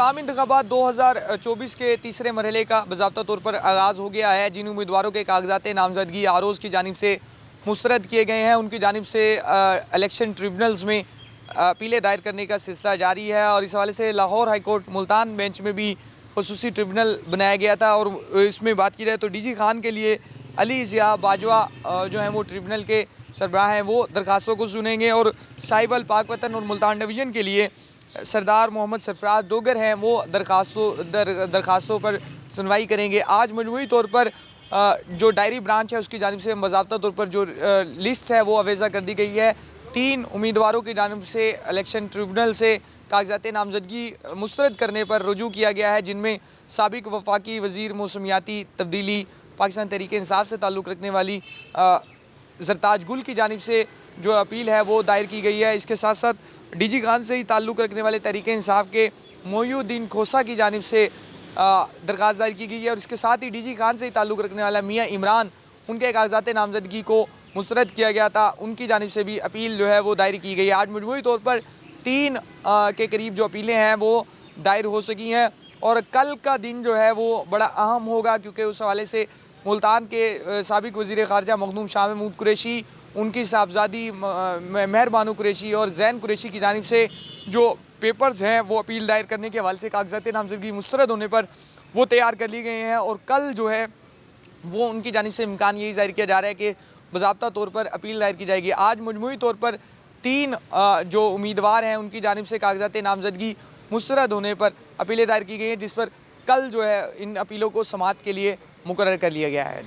आम इंतखाबात 2024 के तीसरे मरहले का बाज़ाब्ता तौर पर आगाज़ हो गया है। जिन उम्मीदवारों के कागजात नामजदगी आरओज़ की जानिब से मुस्तरद किए गए हैं, उनकी जानिब से इलेक्शन ट्रिब्यूनल्स में अपीलें दायर करने का सिलसिला जारी है। और इस हवाले से Lahore high court Multan bench में भी खुसूसी ट्रिब्यूनल बनाया गया था। और इसमें बात की जाए तो डीजी खान के लिए अली ज़िया बाजवा जो हैं वो ट्रिब्यूनल के सरबराह हैं, वो दरखास्तों को सुनेंगे। और साहिब अल पाकवतन और मुल्तान डिवीज़न के लिए सरदार मोहम्मद सरफराज डोगर हैं, वो दरखास्तों पर सुनवाई करेंगे। आज मजमूई तौर पर जो डायरी ब्रांच है उसकी जानिब से बाज़ाब्ता तौर पर जो लिस्ट है वो अवेज़ा कर दी गई है। 3 उम्मीदवारों की जानिब से इलेक्शन ट्रिब्यूनल से कागजात नामजदगी मुस्तरद करने पर रुजू किया गया है, जिनमें साबिक वफाकी वज़ीर मौसमियाती तब्दीली पाकिस्तान तहरीक इंसाफ से ताल्लुक़ रखने वाली ज़रताज गुल की जानिब से जो अपील है वो दायर की गई है। इसके साथ साथ डीजी खान से ही ताल्लुक़ रखने वाले तहरीक इंसाफ के मोयुद्दीन खोसा की जानिब से दरख्वास्त दायर की गई है। और इसके साथ ही डीजी खान से ही ताल्लुक़ रखने वाला मियाँ इमरान, उनके कागजात नामजदगी को मुस्तरद किया गया था, उनकी जानिब से भी अपील जो है वो दायर की गई है। आज मजमूई तौर पर 3 के करीब जो अपीलें हैं वो दायर हो सकी हैं। और कल का दिन जो है वो बड़ा अहम होगा, क्योंकि उस हवाले से मुल्तान के साबिक वज़ीर ख़ारजा मखदूम शाह महमूद कुरैशी, उनकी साहबजादी मेहर बानो कुरैशी और ज़ैन कुरैशी की जानिब से जो पेपर्स हैं वो अपील दायर करने के हवाले से कागजात नामजदगी मुस्तरद होने पर वो तैयार कर लिए गए हैं। और कल जो है वो उनकी जानिब से इम्कान यही ज़ाहिर किया जा रहा है कि बाज़ाब्ता तौर पर अपील दायर की जाएगी। आज मजमूई तौर पर 3 जो उम्मीदवार हैं उनकी जानिब से कागजात नामजदगी मुस्तरद होने पर अपीलें दायर की गई हैं, जिस पर कल जो है इन अपीलों को समाअत के लिए मुकर्रर कर लिया गया है।